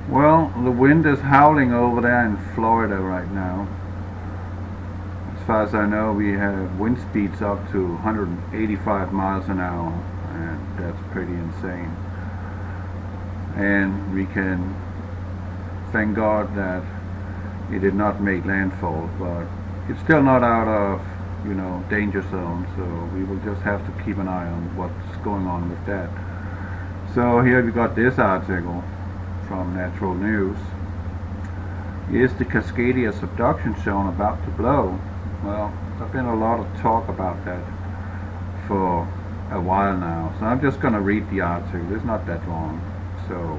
Well, the wind is howling over there in Florida right now. As far as I know, we have wind speeds up to 185 miles an hour, and that's pretty insane. And we can thank God that it did not make landfall, but it's still not out of, danger zone, so we will just have to keep an eye on what's going on with that. So here we got this article from Natural News. Is the Cascadia Subduction Zone about to blow? Well, there's been a lot of talk about that for a while now, so I'm just going to read the article. It's not that long. So,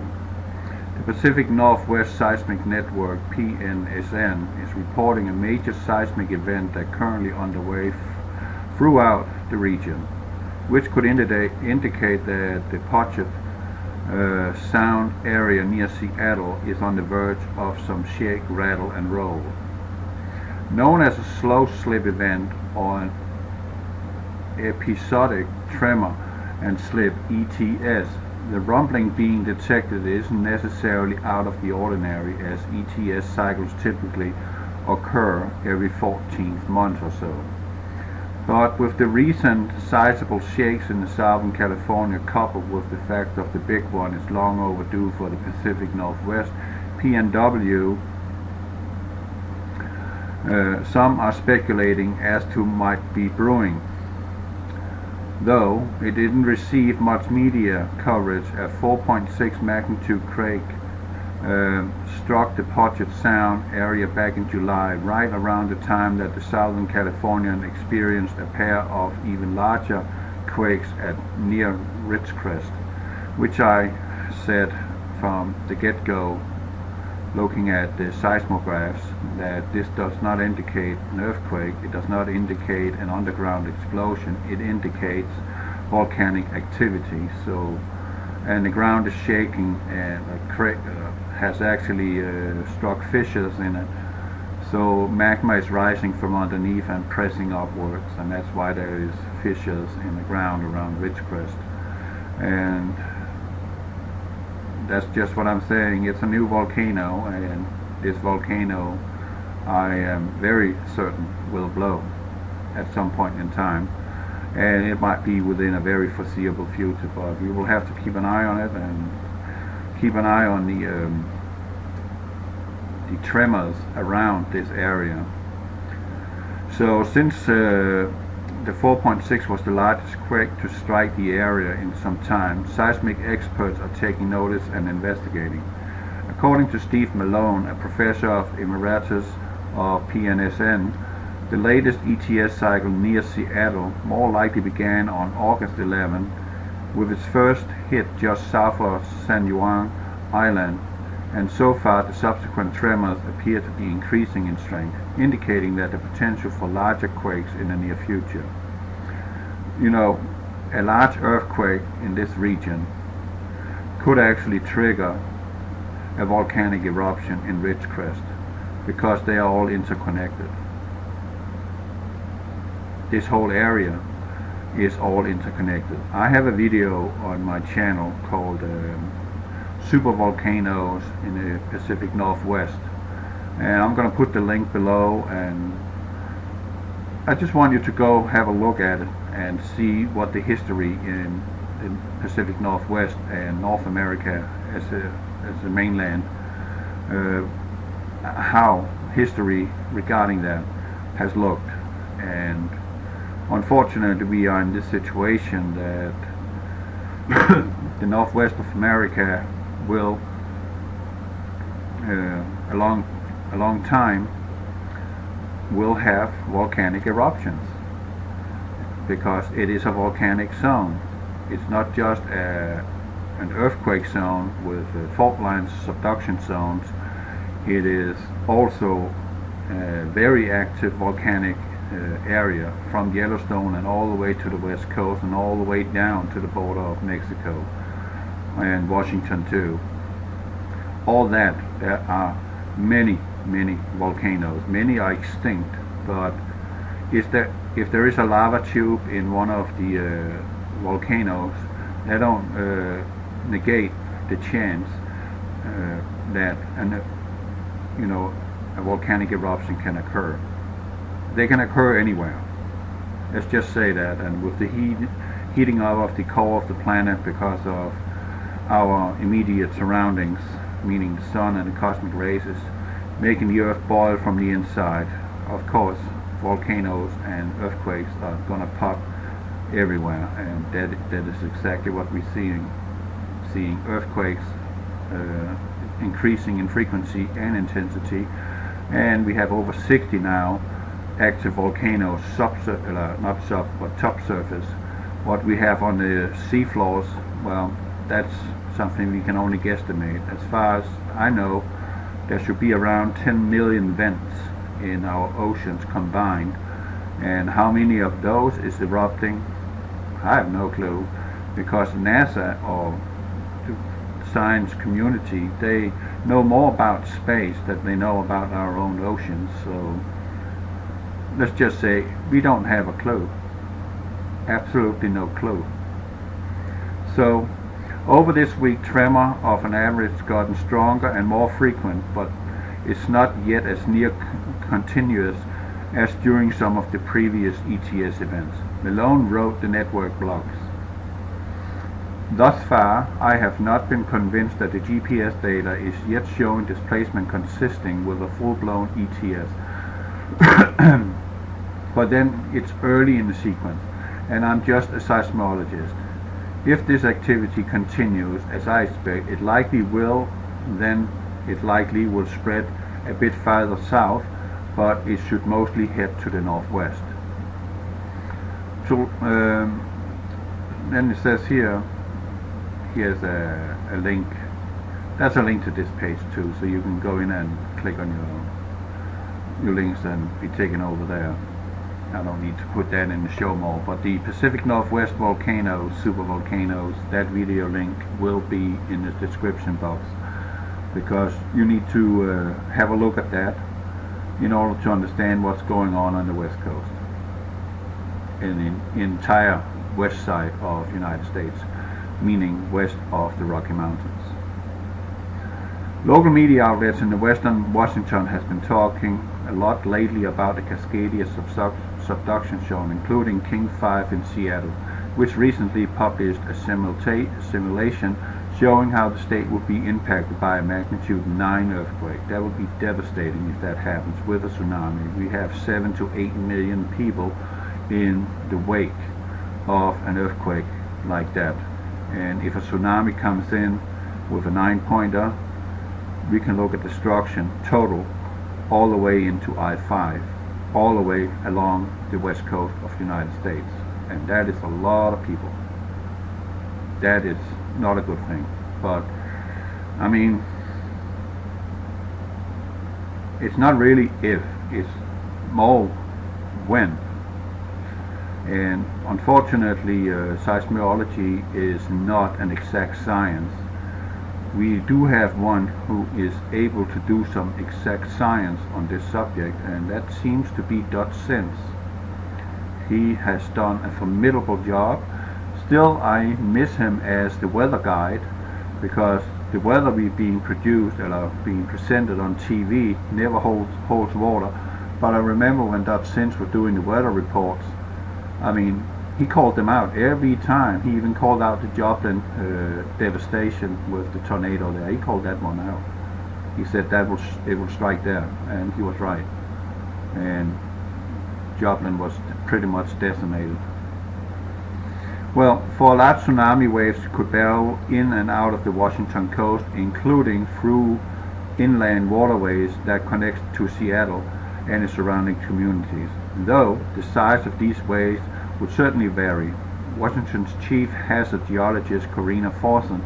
the Pacific Northwest Seismic Network, PNSN, is reporting a major seismic event that currently underway throughout the region, which could indicate that the Puget Sound area near Seattle is on the verge of some shake, rattle, and roll. Known as a slow slip event or an episodic tremor and slip (ETS), the rumbling being detected isn't necessarily out of the ordinary, as ETS cycles typically occur every 14th month or so. But with the recent sizable shakes in the Southern California, coupled with the fact that the big one is long overdue for the Pacific Northwest, PNW, some are speculating as to might be brewing. Though it didn't receive much media coverage, a 4.6 magnitude quake struck the Puget Sound area back in July, right around the time that the Southern Californian experienced a pair of even larger quakes at near Ridgecrest, which I said from the get-go, looking at the seismographs, that this does not indicate an earthquake, it does not indicate an underground explosion, it indicates volcanic activity. So, and the ground is shaking, and has actually struck fissures in it. So magma is rising from underneath and pressing upwards, and that's why there is fissures in the ground around Ridgecrest. And that's just what I'm saying. It's a new volcano, and this volcano, I am very certain, will blow at some point in time, and it might be within a very foreseeable future, but we will have to keep an eye on it and keep an eye on the tremors around this area. So since the 4.6 was the largest quake to strike the area in some time, seismic experts are taking notice and investigating. According to Steve Malone, a professor of emeritus of PNSN, the latest ETS cycle near Seattle more likely began on August 11, with its first hit just south of San Juan Island, and so far the subsequent tremors appear to be increasing in strength, indicating that the potential for larger quakes in the near future. A large earthquake in this region could actually trigger a volcanic eruption in Ridgecrest, because they are all interconnected. This whole area is all interconnected. I have a video on my channel called Supervolcanoes in the Pacific Northwest, and I'm going to put the link below, and I just want you to go have a look at it and see what the history in the Pacific Northwest and North America as a mainland, how history regarding that has looked. And unfortunately, we are in this situation that the Northwest of America will, a long time, will have volcanic eruptions, because it is a volcanic zone. It's not just an earthquake zone with fault lines, subduction zones. It is also a very active volcanic area from Yellowstone and all the way to the west coast and all the way down to the border of Mexico and Washington too. All that, there are many volcanoes. Many are extinct, but if there is a lava tube in one of the volcanoes, they don't negate the chance that a volcanic eruption can occur. They can occur anywhere. Let's just say that. And with the heating up of the core of the planet because of our immediate surroundings, meaning the sun and the cosmic rays, is making the Earth boil from the inside. Of course, volcanoes and earthquakes are going to pop everywhere, and that is exactly what we're seeing. Seeing earthquakes increasing in frequency and intensity, and we have over 60 now active volcanoes, not sub but top surface. What we have on the sea floors, well, that's something we can only guesstimate. As far as I know, there should be around 10 million vents in our oceans combined, and how many of those is erupting, I have no clue, because NASA or the science community, they know more about space than they know about our own oceans. So let's just say we don't have a clue, absolutely no clue. So over this week, tremor of an average has gotten stronger and more frequent, but it's not yet as near continuous as during some of the previous ETS events. Malone wrote the network blogs. Thus far, I have not been convinced that the GPS data is yet showing displacement consisting with a full-blown ETS. But then it's early in the sequence, and I'm just a seismologist. If this activity continues, as I expect, it likely will spread a bit farther south, but it should mostly head to the northwest. So then it says here's a link. That's a link to this page too, so you can go in and click on your links and be taken over there. I don't need to put that in the show more, but the Pacific Northwest volcanoes, supervolcanoes, that video link will be in the description box, because you need to have a look at that in order to understand what's going on the West Coast and the entire west side of the United States, meaning west of the Rocky Mountains. Local media outlets in the western Washington has been talking a lot lately about the Cascadia Subduction Zone, including King 5 in Seattle, which recently published a simulation showing how the state would be impacted by a magnitude 9 earthquake. That would be devastating if that happens with a tsunami. We have 7 to 8 million people in the wake of an earthquake like that. And if a tsunami comes in with a 9-pointer, we can look at destruction total all the way into I-5, all the way along the west coast of the United States. And that is a lot of people. That is not a good thing. But, I mean, it's not really if, it's more when. And unfortunately, seismology is not an exact science. We do have one who is able to do some exact science on this subject, and that seems to be Dutch Sense. He has done a formidable job. Still, I miss him as the weather guide, because the weather being produced or being presented on TV never holds water. But I remember when Dutch Sense was doing the weather reports, I mean, he called them out every time. He even called out the Joplin devastation with the tornado there. He called that one out. He said it will strike there, and he was right. And Joplin was pretty much decimated. Well, for large tsunami waves could barrel in and out of the Washington coast, including through inland waterways that connect to Seattle and its surrounding communities. Though the size of these waves would certainly vary. Washington's chief hazard geologist Corina Forson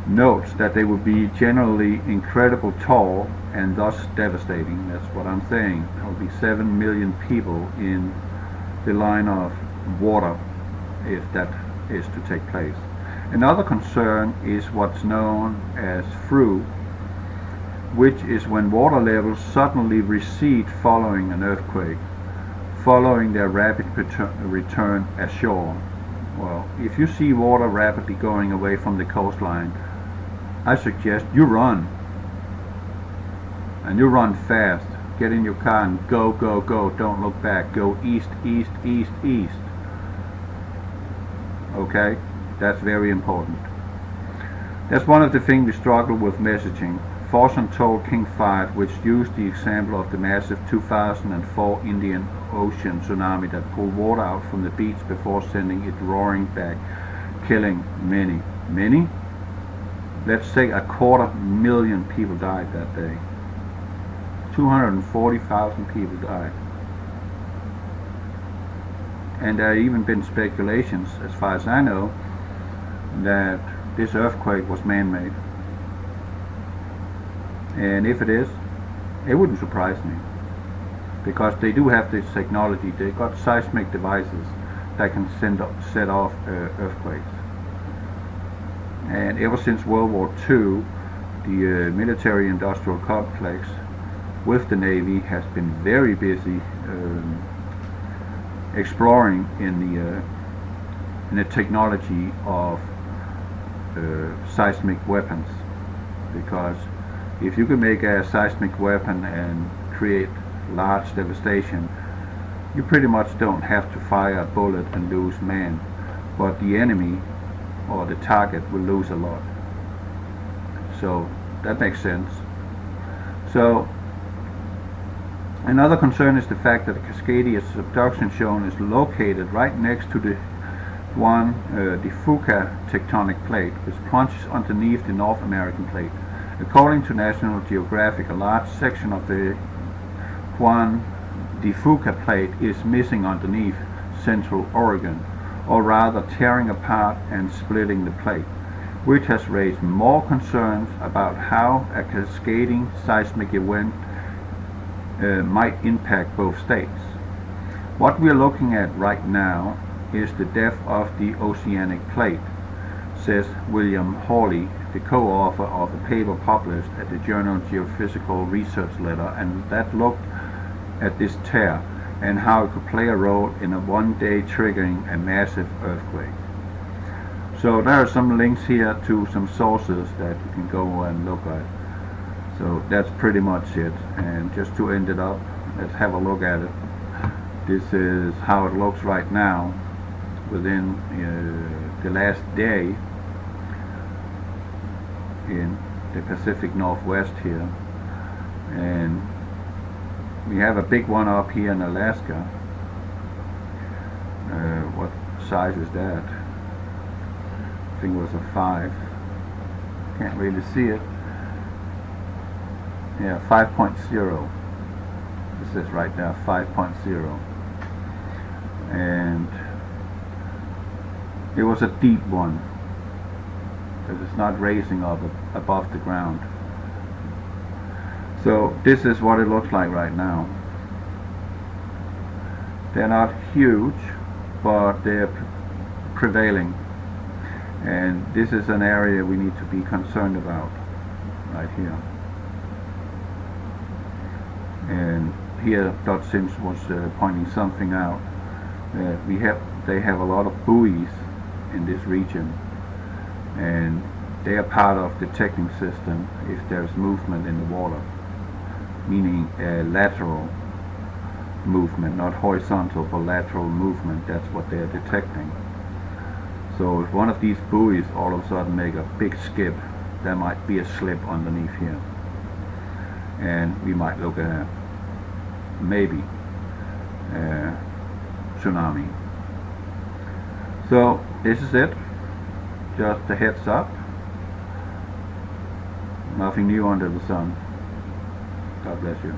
notes that they would be generally incredibly tall and thus devastating. That's what I'm saying. There will be 7 million people in the line of water if that is to take place. Another concern is what's known as through, which is when water levels suddenly recede following an earthquake, following their rapid return ashore. Well, if you see water rapidly going away from the coastline, I suggest you run, and you run fast. Get in your car and go, go, go. Don't look back. Go east, east, east, east. Okay? That's very important. That's one of the things we struggle with messaging. Forson told King 5, which used the example of the massive 2004 Indian Ocean tsunami that pulled water out from the beach before sending it roaring back, killing many. Many? Let's say 250,000 people died that day. 240,000 people died. And there have even been speculations, as far as I know, that this earthquake was man-made. And if it is, it wouldn't surprise me, because they do have this technology. They got seismic devices that can set off earthquakes. And ever since World War II, the military-industrial complex with the Navy has been very busy exploring in the technology of seismic weapons, because if you can make a seismic weapon and create large devastation, you pretty much don't have to fire a bullet and lose man, but the enemy or the target will lose a lot. So that makes sense. So another concern is the fact that the Cascadia Subduction Zone is located right next to the Fuca tectonic plate, which plunges underneath the North American plate. According to National Geographic, a large section of the Juan de Fuca plate is missing underneath central Oregon, or rather tearing apart and splitting the plate, which has raised more concerns about how a cascading seismic event might impact both states. What we are looking at right now is the depth of the oceanic plate, says William Hawley, the co-author of a paper published at the journal Geophysical Research Letter, and that looked at this tear and how it could play a role in a one-day triggering a massive earthquake. So there are some links here to some sources that you can go and look at. So that's pretty much it. And just to end it up, let's have a look at it. This is how it looks right now within the last day in the Pacific Northwest here. And we have a big one up here in Alaska. What size is that? I think it was a 5. Can't really see it. Yeah, 5.0. This is right now 5.0. And it was a deep one, because it's not raising up above the ground. So this is what it looks like right now. They're not huge, but they're prevailing. And this is an area we need to be concerned about, right here. And here Dot Sims was pointing something out. They have a lot of buoys in this region, and they are part of the detecting system if there's movement in the water, meaning lateral movement, not horizontal but lateral movement. That's what they're detecting. So if one of these buoys all of a sudden make a big skip, there might be a slip underneath here, and we might look at maybe tsunami. So this is it, just a heads up. Nothing new under the sun. God bless you.